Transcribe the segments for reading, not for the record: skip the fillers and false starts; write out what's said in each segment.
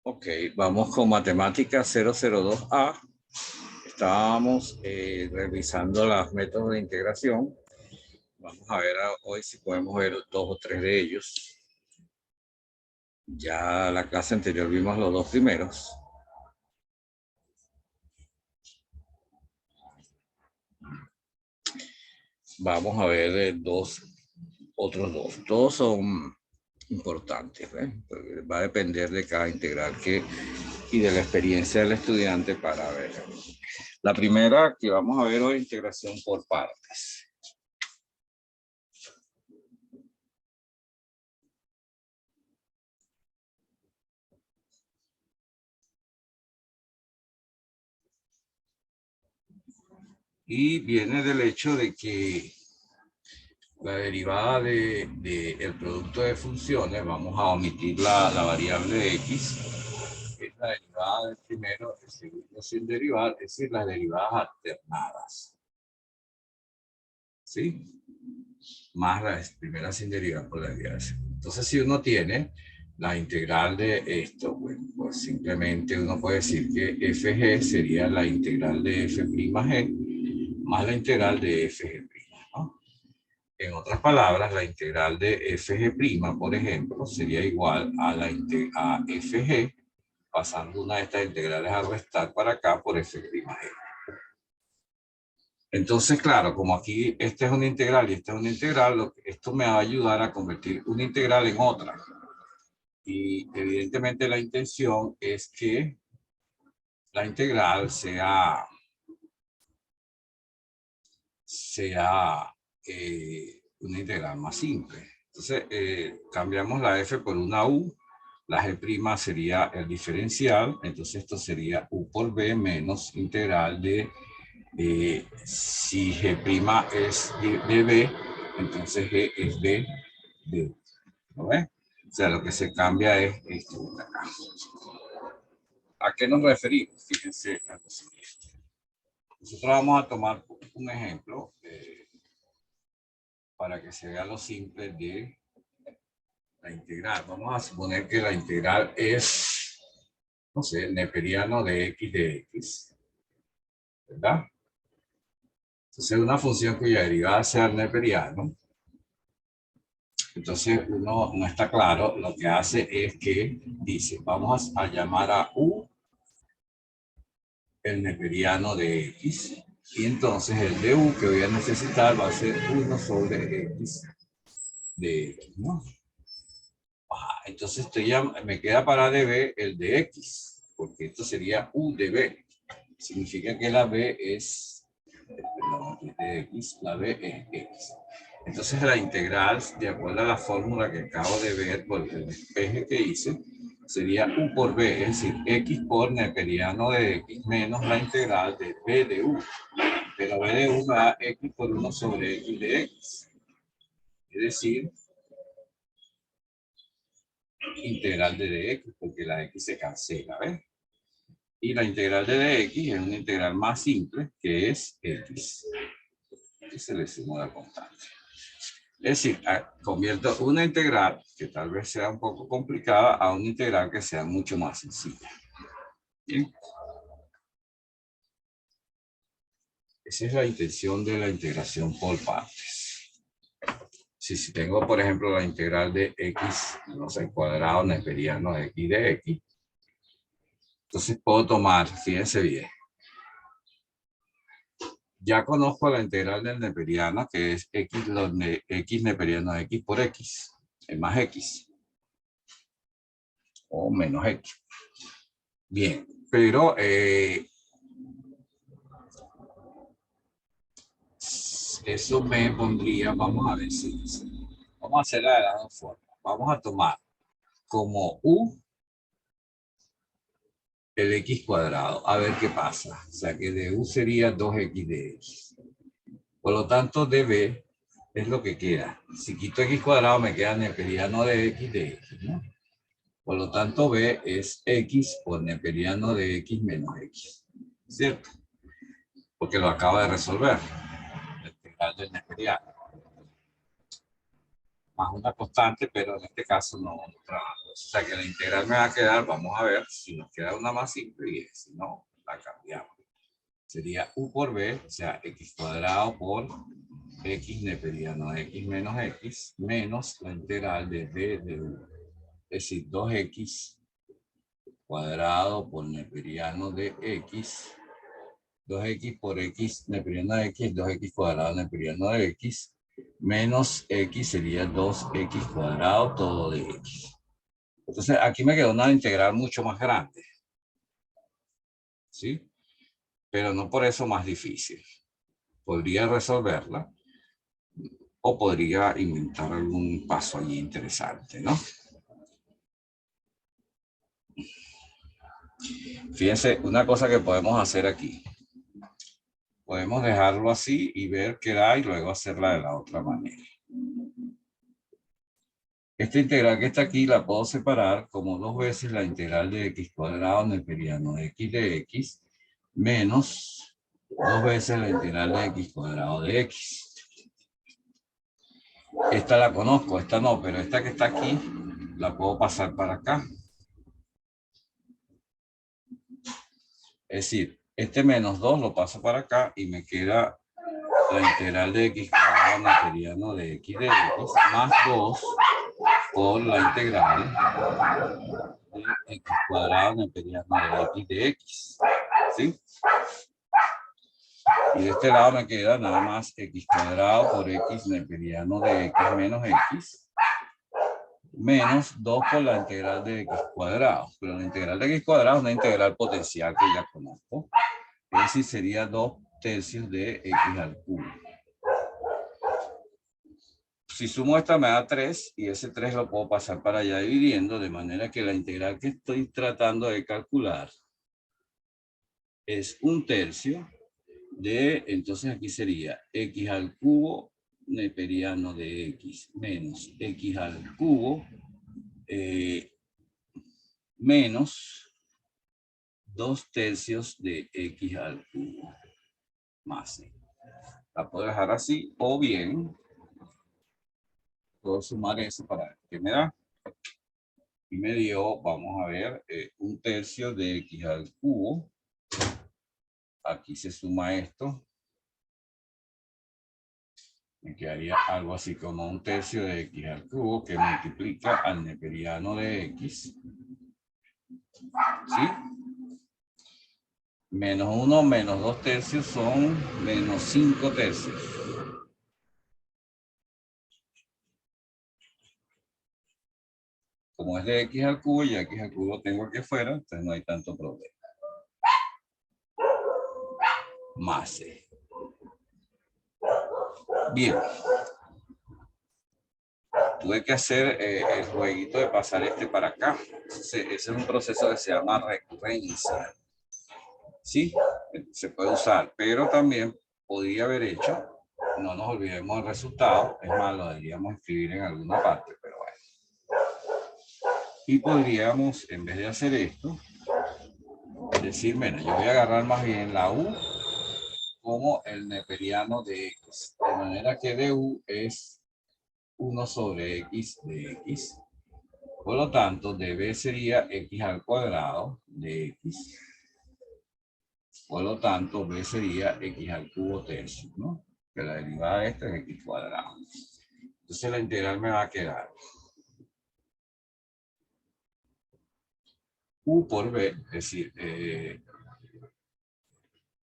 Ok, vamos con matemática 002A. Estábamos revisando los métodos de integración. Vamos a ver hoy si podemos ver dos o tres de ellos. Ya la clase anterior vimos los dos primeros. Vamos a ver otros dos. Todos son importantes, porque va a depender de cada integral y de la experiencia del estudiante para ver. La primera que vamos a ver hoy es integración por partes. Y viene del hecho de que la derivada del producto de funciones, vamos a omitir la variable de x, es la derivada del primero, el segundo sin derivar, es decir, las derivadas alternadas. ¿Sí? Más las primeras sin derivar por la derivada. Entonces, si uno tiene la integral de esto, bueno, pues simplemente uno puede decir que fg sería la integral de f'g más la integral de fg', ¿no? En otras palabras, la integral de fg', por ejemplo, sería igual a fg, pasando una de estas integrales a restar para acá por f'g. Entonces, claro, como aquí esta es una integral y esta es una integral, esto me va a ayudar a convertir una integral en otra. Y evidentemente la intención es que la integral sea una integral más simple. Entonces, cambiamos la f por una u, la g' sería el diferencial, entonces esto sería u por b menos integral de, si g' es de b, entonces g es b de u. ¿No ves? O sea, lo que se cambia es esto de acá. ¿A qué nos referimos? Fíjense a lo siguiente. Nosotros vamos a tomar un ejemplo para que se vea lo simple de la integral. Vamos a suponer que la integral es, no sé, el neperiano de x, ¿verdad? Entonces, una función cuya derivada sea el neperiano. Entonces, uno no está claro, lo que hace es que dice, vamos a llamar a u el neperiano de x, y entonces el de u que voy a necesitar va a ser 1 sobre x de x, ¿no? Entonces esto ya me queda para db el de x, porque esto sería u de b. Significa que la b es, perdón, de x, la b es x. Entonces la integral, de acuerdo a la fórmula que acabo de ver por el despeje que hice, sería u por b, es decir, x por neperiano de x menos la integral de b de u. Pero b de u va x por 1 sobre x de x. Es decir, integral de dx, porque la x se cancela, ¿ves? Y la integral de dx es una integral más simple, que es x. Y se le suma la constante. Es decir, convierto una integral, que tal vez sea un poco complicada, a una integral que sea mucho más sencilla. Bien. Esa es la intención de la integración por partes. Si tengo, por ejemplo, la integral de x, no sé, cuadrado neperiano de x de x, entonces puedo tomar, fíjense bien, ya conozco la integral del neperiano, que es x neperiano de x por x, es más x, o menos x. Bien, pero eso me pondría, vamos a ver si, vamos a hacerla de las dos formas. Vamos a tomar como u el x cuadrado, a ver qué pasa. O sea que de u sería 2x de x. Por lo tanto, db es lo que queda. Si quito x cuadrado, me queda neperiano de x, ¿no? Por lo tanto, b es x por neperiano de x menos x. ¿Cierto? Porque lo acaba de resolver. La integral del neperiano. más una constante, pero en este caso no trabajo. O sea que la integral me va a quedar, vamos a ver si nos queda una más simple y si no, la cambiamos. Sería u por b, o sea, x cuadrado por x neperiano de x menos x, menos la integral de b de u. Es decir, 2x cuadrado por neperiano de x, 2x por x neperiano de x, 2x cuadrado neperiano de x, menos x sería 2x cuadrado todo de x. Entonces aquí me quedó una integral mucho más grande, ¿sí? Pero no por eso más difícil. Podría resolverla o podría inventar algún paso allí interesante, ¿no? Fíjense, una cosa que podemos hacer aquí. Podemos dejarlo así y ver qué da y luego hacerla de la otra manera. Esta integral que está aquí la puedo separar como 2 veces la integral de x cuadrado neperiano de x menos 2 veces la integral de x cuadrado de x. Esta la conozco, esta no, pero esta que está aquí la puedo pasar para acá. Es decir, este menos 2 lo paso para acá y me queda la integral de x cuadrado neperiano de x más 2 por la integral de x cuadrado neperiano de x de x. ¿Sí? Y de este lado me queda nada más x cuadrado por x neperiano de x menos x, menos 2 por la integral de x cuadrado. Pero la integral de x cuadrado es una integral potencial que ya conozco. Es decir, sería 2 tercios de x al cubo. Si sumo esta me da 3 y ese 3 lo puedo pasar para allá dividiendo, de manera que la integral que estoy tratando de calcular es 1/3 de, entonces aquí sería x al cubo neperiano de x menos x al cubo menos 2/3 de x al cubo más c. La puedo dejar así o bien puedo sumar eso para ver qué me da. Y me dio, vamos a ver, 1/3 de x al cubo. Aquí se suma esto. Me quedaría algo así como 1/3 de x al cubo que multiplica al neperiano de x. ¿Sí? Menos 1 menos 2/3 son menos 5/3. Como es de x al cubo y x al cubo lo tengo aquí afuera, entonces no hay tanto problema. Más c. Bien. Tuve que hacer el jueguito de pasar este para acá. Ese es un proceso que se llama recurrencia. Sí, se puede usar, pero también podría haber hecho, no nos olvidemos del resultado, es más, lo deberíamos escribir en alguna parte, pero bueno. Y podríamos, en vez de hacer esto, decir, bueno, yo voy a agarrar más bien la u como el neperiano de x, de manera que du es 1 sobre x de x. Por lo tanto, db sería x al cuadrado de x. Por lo tanto, b sería x al cubo tercio, ¿no? Que la derivada de esta es x cuadrado. Entonces la integral me va a quedar u por b, es decir,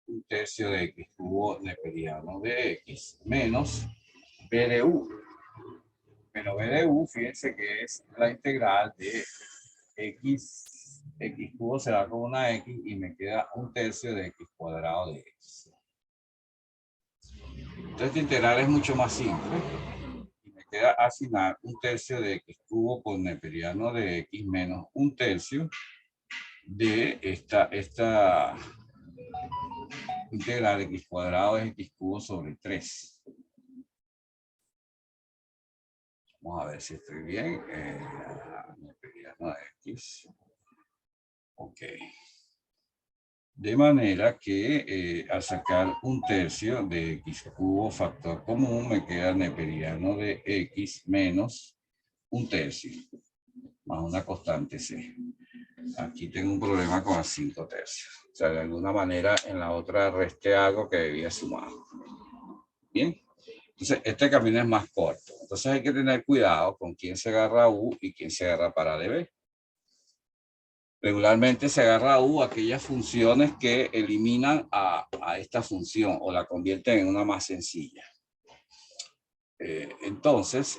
1/3 de x cubo neperiano de x menos b de u. Pero b de u, fíjense que es la integral de x cubo se da con una x y me queda 1/3 de x cuadrado de x. Entonces esta integral es mucho más simple y me queda asignar 1/3 de x cubo por neperiano de x menos 1/3 de esta integral de x cuadrado de x cubo sobre 3. Vamos a ver si estoy bien. Neperiano de x. Ok. De manera que al sacar un tercio de x cubo factor común, me queda neperiano de x menos un tercio, más una constante c. Aquí tengo un problema con el 5 tercios. O sea, de alguna manera en la otra resté algo que debía sumar. Bien. Entonces, este camino es más corto. Entonces hay que tener cuidado con quién se agarra U y quién se agarra para DB. Regularmente se agarra a U aquellas funciones que eliminan a esta función o la convierten en una más sencilla. Entonces,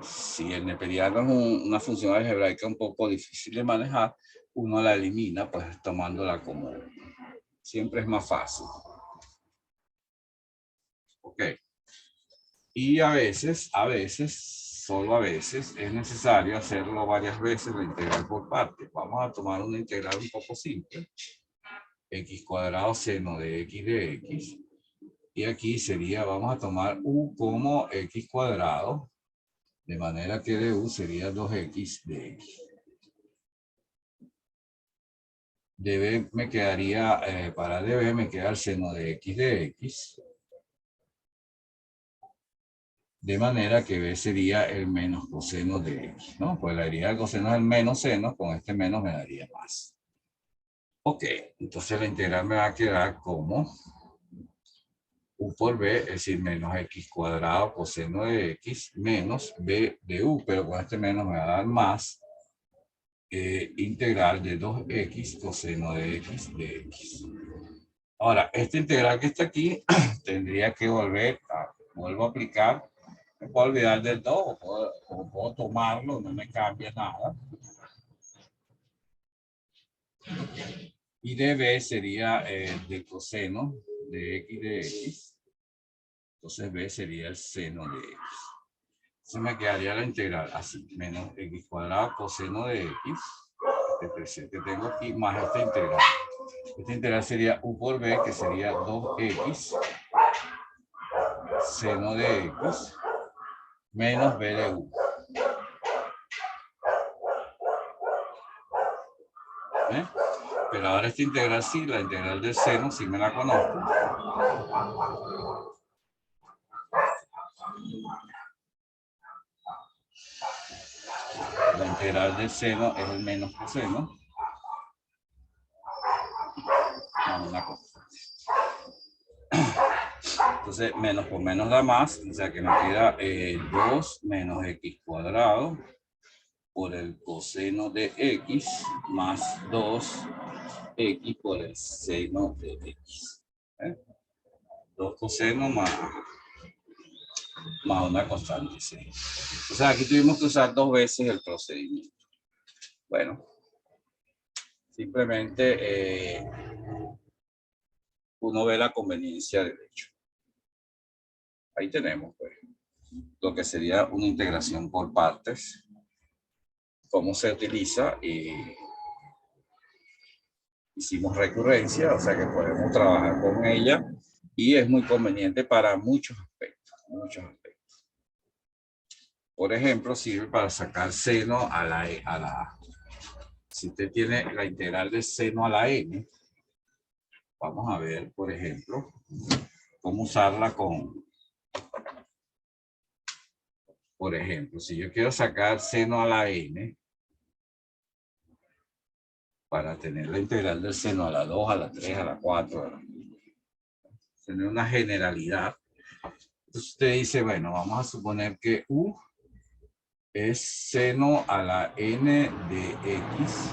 si el neperiano es una función algebraica un poco difícil de manejar, uno la elimina pues tomándola como siempre es más fácil. Ok. Y a veces, solo a veces, es necesario hacerlo varias veces la integral por partes. Vamos a tomar una integral un poco simple. X cuadrado seno de x. Y aquí sería, vamos a tomar u como x cuadrado, de manera que de u sería 2x de x. Db me quedaría, para db me queda el seno de x. De manera que b sería el menos coseno de x, ¿no? Pues la herida del coseno es el menos seno, con este menos me daría más. Ok, entonces la integral me va a quedar como u por b, es decir, menos x cuadrado coseno de x menos b de u, pero con este menos me va a dar más integral de 2x coseno de x de x. Ahora, esta integral que está aquí tendría que vuelvo a aplicar. Me puedo olvidar del 2 o puedo tomarlo, no me cambia nada. Y db sería del coseno de x de x. Entonces b sería el seno de x. Entonces me quedaría la integral así, menos x cuadrado coseno de x, este que tengo aquí, más esta integral. Esta integral sería u por b, que sería 2x seno de x menos b de u. ¿Eh? Pero ahora esta integral sí, la integral del seno sí me la conozco. La integral del seno es el menos coseno. Una cosa. Entonces, menos por menos da más, o sea que me queda 2 menos x cuadrado por el coseno de x más 2x por el seno de x. 2 cosenos más una constante c. O sea, aquí tuvimos que usar 2 veces el procedimiento. Bueno, simplemente uno ve la conveniencia del hecho. Ahí tenemos pues lo que sería una integración por partes, cómo se utiliza y hicimos recurrencia, o sea que podemos trabajar con ella y es muy conveniente para muchos aspectos, Por ejemplo, sirve para sacar seno si usted tiene la integral de seno a la n, vamos a ver, por ejemplo, cómo usarla por ejemplo, si yo quiero sacar seno a la n, para tener la integral del seno a la 2, a la 3, a la 4, tener una generalidad. Entonces usted dice, bueno, vamos a suponer que u es seno a la n de x,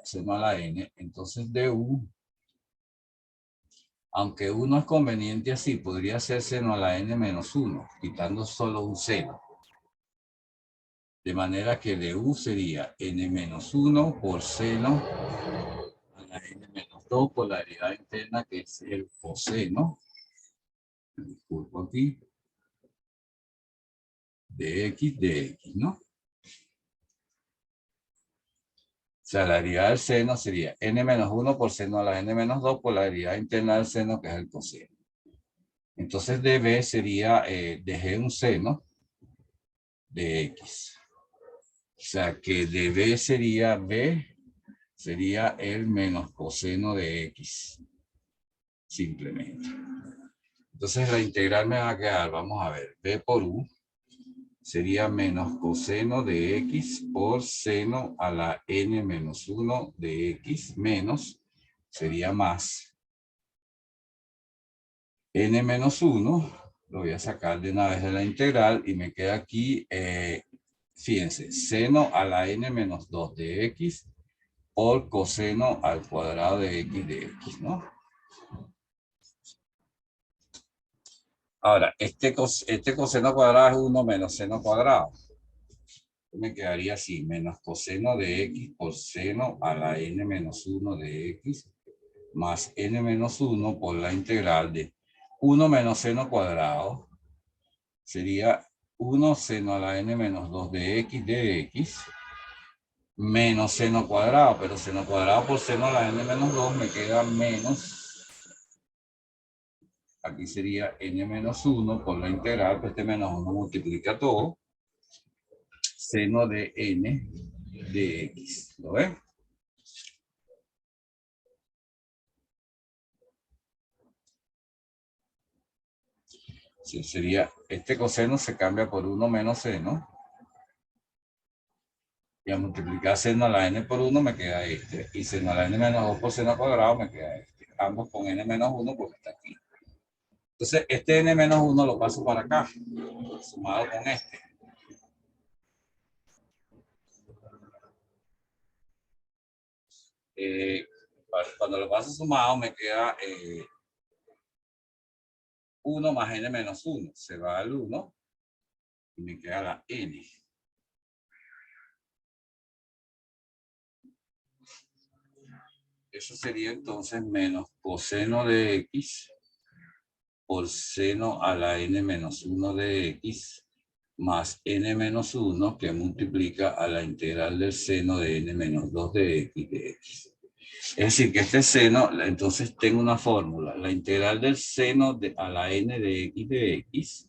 seno a la n, entonces de u, aunque u no es conveniente así, podría ser seno a la n menos 1, quitando solo un seno. De manera que de u sería n menos 1 por seno a la n menos 2 por la derivada interna, que es el coseno, disculpo aquí, de x, ¿no? O sea, la derivada del seno sería n menos 1 por seno a la n menos 2 por la derivada interna del seno, que es el coseno. Entonces db sería, dejé un seno de x. O sea que db sería b sería el menos coseno de X, simplemente. Entonces la integral me va a quedar, vamos a ver, B por U sería menos coseno de X por seno a la N menos 1 de X menos, sería más N menos 1, lo voy a sacar de una vez de la integral y me queda aquí, fíjense, seno a la N menos 2 de X por coseno al cuadrado de X, ¿no? Ahora, este coseno cuadrado es 1 menos seno cuadrado. Me quedaría así, menos coseno de X por seno a la N menos 1 de X más N menos 1 por la integral de 1 menos seno cuadrado. Sería 1 seno a la N menos 2 de X menos seno cuadrado, pero seno cuadrado por seno a la N menos 2 me queda menos, aquí sería N menos 1 por la integral, pues este menos 1 multiplica todo, seno de N de X, ¿lo ven? Sí, sería, este coseno se cambia por 1 menos seno, y al multiplicar seno a la N por 1 me queda este, y seno a la N menos 2 por seno cuadrado me queda este, ambos con N menos 1 porque está aquí. Entonces, este N menos 1 lo paso para acá, sumado con este. Cuando lo paso sumado me queda 1 más N menos 1. Se va al 1 y me queda la N. Eso sería entonces menos coseno de X por seno a la N menos 1 de X más N menos 1 que multiplica a la integral del seno de N menos 2 de X. Es decir, que este seno, entonces tengo una fórmula. La integral del seno a la N de X,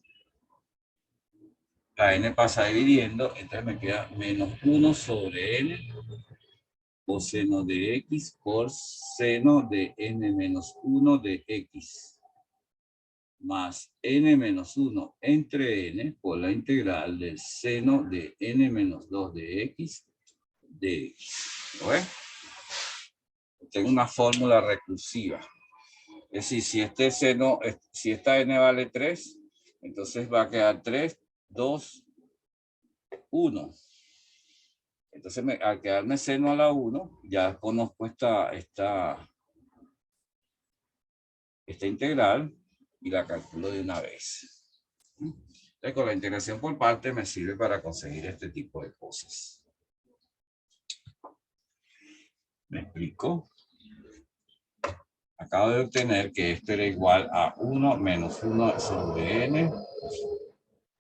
la N pasa dividiendo, entonces me queda menos 1 sobre N coseno de X por seno de N menos 1 de X más N menos 1 entre N por la integral del seno de N menos 2 de X de X. ¿Lo ven? Tengo una fórmula recursiva. Es decir, si este seno, si esta N vale 3, entonces va a quedar 3, 2, 1. Entonces, al quedarme seno a la 1, ya conozco esta integral y la calculo de una vez. Entonces, con la integración por parte me sirve para conseguir este tipo de cosas. ¿Me explico? Acabo de obtener que esto era igual a 1 menos 1 sobre n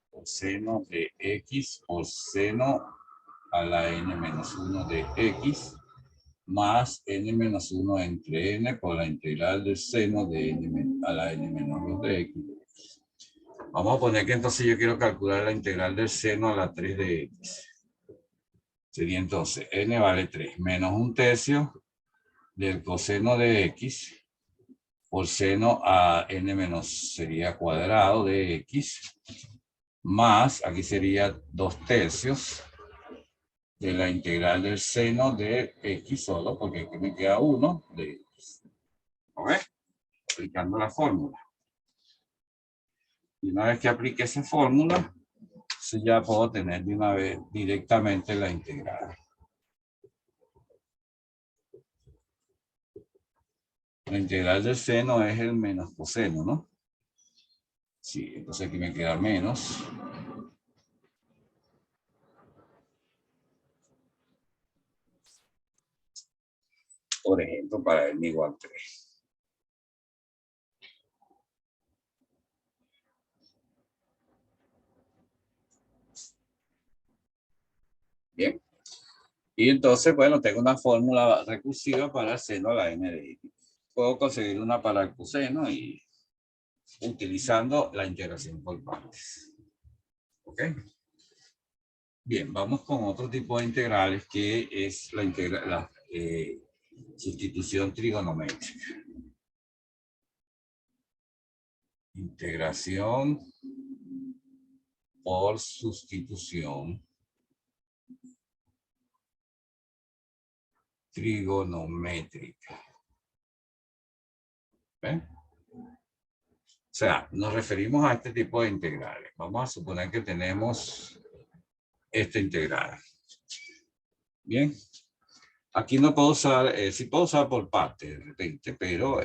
por seno de x por seno a la n menos 1 de x más n menos 1 entre n por la integral del seno de n a la n menos 2 de x. Vamos a poner que entonces yo quiero calcular la integral del seno a la 3 de x. Sería entonces n vale 3 menos 1/3 del coseno de x por seno a n menos sería cuadrado de x más, aquí sería 2/3 de la integral del seno de x solo, porque aquí me queda 1 de x. ¿Ok? Aplicando la fórmula. Y una vez que aplique esa fórmula, ya puedo tener de una vez directamente la integral. La integral del seno es el menos coseno, ¿no? Sí, entonces aquí me queda menos. Por ejemplo, para n igual 3. Bien. Y entonces, bueno, tengo una fórmula recursiva para el seno a la n de x. Puedo conseguir una para el coseno y utilizando la integración por partes. ¿Ok? Bien, vamos con otro tipo de integrales que es la sustitución trigonométrica. Integración por sustitución trigonométrica. ¿Ven? O sea, nos referimos a este tipo de integrales. Vamos a suponer que tenemos esta integral. Bien. Aquí no puedo usar, sí puedo usar por parte de repente, pero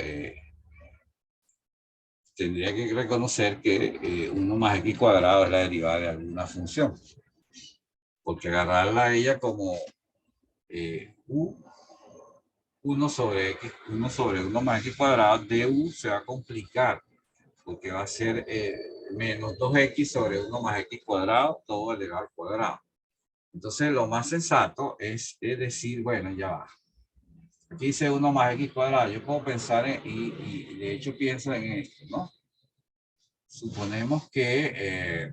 tendría que reconocer que 1 más x cuadrado es la derivada de alguna función. Porque agarrarla a ella como u 1 sobre x, 1 sobre 1 más x cuadrado de u se va a complicar. Porque va a ser menos 2x sobre 1 más x cuadrado, todo elevado al cuadrado. Entonces lo más sensato es decir, bueno, ya va. Aquí dice 1 más x cuadrado. Yo puedo pensar y de hecho pienso en esto, ¿no? Suponemos que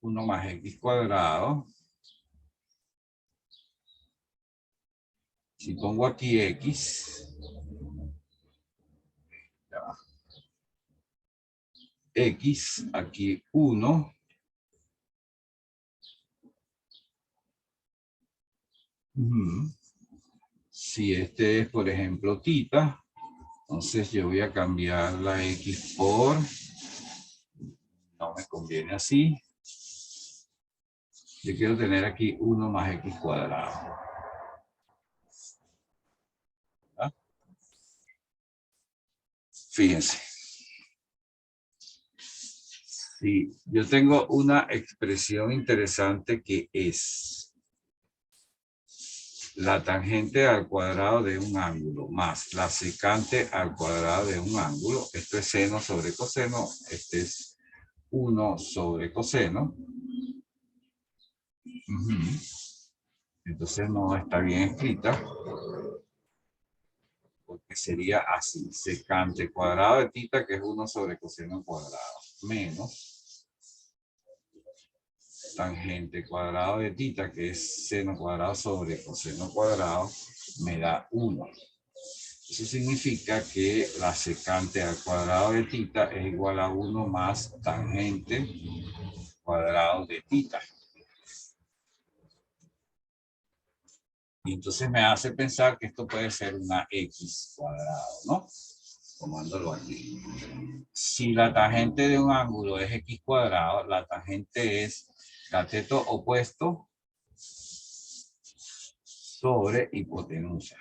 1 más x cuadrado. Si pongo aquí x, ya va. X, aquí 1. Si este es, por ejemplo, tita, entonces yo voy a cambiar la x por, no me conviene así. Yo quiero tener aquí 1 más x cuadrado. ¿Ah? Fíjense. Sí, yo tengo una expresión interesante que es la tangente al cuadrado de un ángulo más la secante al cuadrado de un ángulo. Esto es seno sobre coseno. Este es 1 sobre coseno. Entonces no está bien escrita. Porque sería así. Secante cuadrado de tita, que es 1 sobre coseno cuadrado. Menos tangente cuadrado de tita, que es seno cuadrado sobre coseno cuadrado, me da 1. Eso significa que la secante al cuadrado de tita es igual a 1 más tangente cuadrado de tita. Y entonces me hace pensar que esto puede ser una x cuadrado, ¿no? Tomándolo aquí. Si la tangente de un ángulo es x cuadrado, la tangente es cateto opuesto sobre hipotenusa.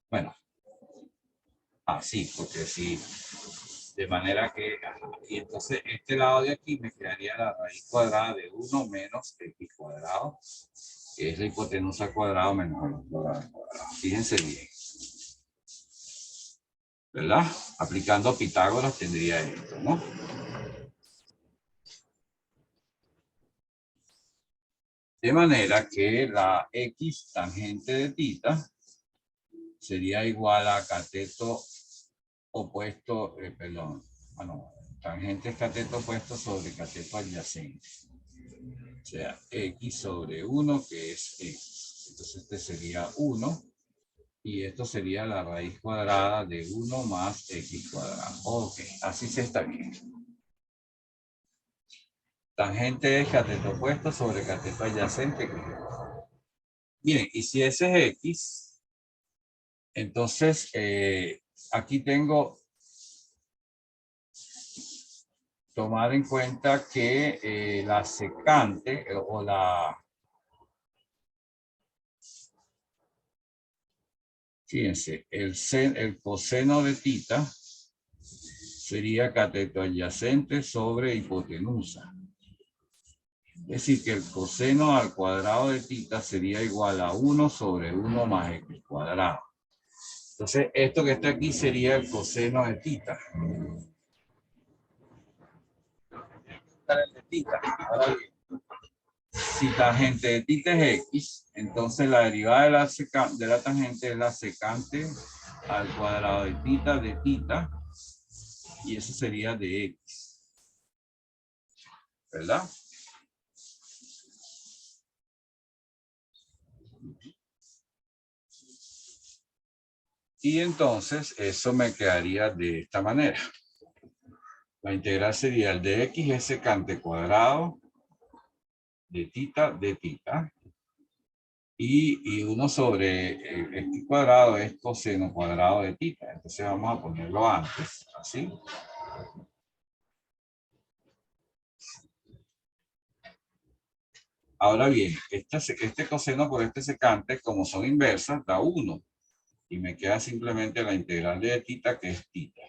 Bueno, así, porque sí. De manera que, y entonces este lado de aquí me quedaría la raíz cuadrada de 1 menos x cuadrado, que es la hipotenusa al cuadrado menos el cuadrado al cuadrado. Fíjense bien. ¿Verdad? Aplicando Pitágoras tendría esto, ¿no? De manera que la x tangente de tita sería igual a cateto opuesto, tangente es cateto opuesto sobre cateto adyacente. O sea, x sobre 1, que es x. Entonces este sería 1. Y esto sería la raíz cuadrada de 1 más x cuadrado. Ok, así se está bien. Tangente es cateto opuesto sobre cateto adyacente. Bien, y si ese es x, entonces aquí tengo tomar en cuenta que la secante o la... Fíjense, el coseno de tita sería cateto adyacente sobre hipotenusa. Es decir, que el coseno al cuadrado de tita sería igual a 1 sobre 1 más x cuadrado. Entonces, esto que está aquí sería el coseno de tita. Ahora bien, si tangente de tita es x, entonces la derivada de la tangente es la secante al cuadrado de tita, y eso sería de x. ¿Verdad? Y entonces eso me quedaría de esta manera. La integral sería el de x es secante cuadrado de tita. Y 1 sobre x cuadrado es coseno cuadrado de tita. Entonces vamos a ponerlo antes, así. Ahora bien, este coseno por este secante, como son inversas, da 1. Y me queda simplemente la integral de tita, que es tita.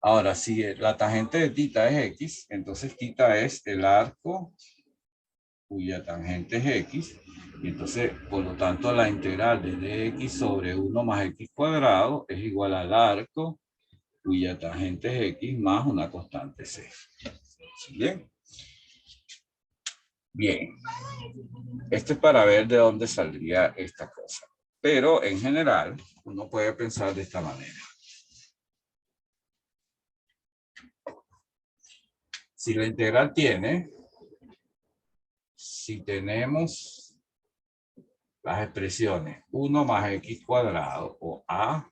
Ahora, si la tangente de tita es x, entonces tita es el arco cuya tangente es x. Y entonces, por lo tanto, la integral de dx sobre 1 más x cuadrado es igual al arco cuya tangente es x más una constante c. ¿Bien? Bien. Esto es para ver de dónde saldría esta cosa. Pero en general, uno puede pensar de esta manera. Si la integral tiene, si tenemos las expresiones 1 más x cuadrado o a,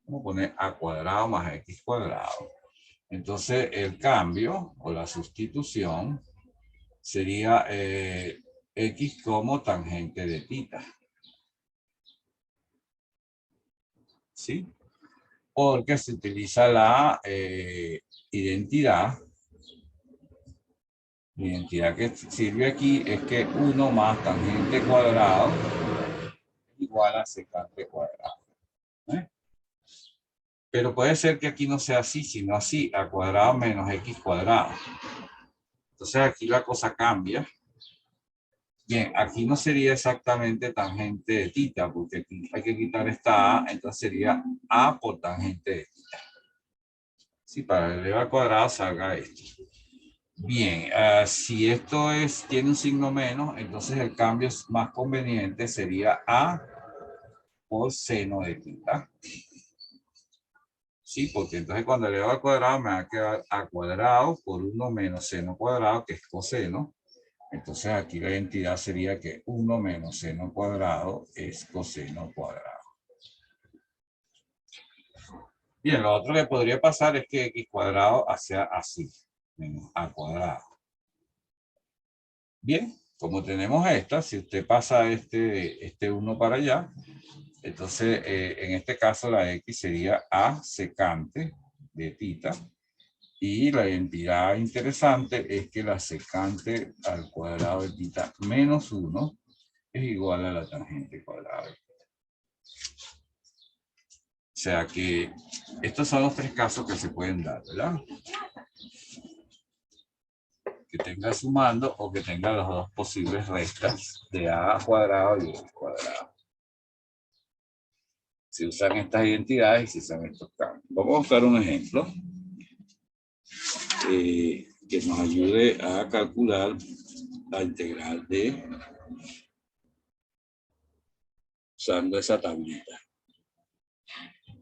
vamos a poner a cuadrado más x cuadrado. Entonces el cambio o la sustitución sería x como tangente de tita. ¿Sí? Porque se utiliza la identidad. La identidad que sirve aquí es que 1 más tangente cuadrado es igual a secante cuadrado. ¿Eh? Pero puede ser que aquí no sea así, sino así, a cuadrado menos x cuadrado. Entonces aquí la cosa cambia. Bien, aquí no sería exactamente tangente de tita, porque aquí hay que quitar esta a, entonces sería a por tangente de tita. Sí, para el al cuadrado salga esto. Bien, si esto tiene un signo menos, entonces el cambio más conveniente sería a por seno de tita. Sí, porque entonces cuando eleva al cuadrado me va a quedar a cuadrado por 1 menos seno cuadrado, que es coseno. Entonces aquí la identidad sería que 1 menos seno cuadrado es coseno cuadrado. Bien, lo otro que podría pasar es que x cuadrado sea así, menos a cuadrado. Bien, como tenemos esta, si usted pasa este 1 para allá, entonces en este caso la x sería a secante de tita. Y la identidad interesante es que la secante al cuadrado de tita menos 1 es igual a la tangente cuadrada de tita. O sea que estos son los 3 casos que se pueden dar, ¿verdad? Que tenga sumando o que tenga las dos posibles restas de a cuadrado y x cuadrado. Se usan estas identidades y se usan estos cambios. Vamos a buscar un ejemplo que nos ayude a calcular la integral de usando esa tablita.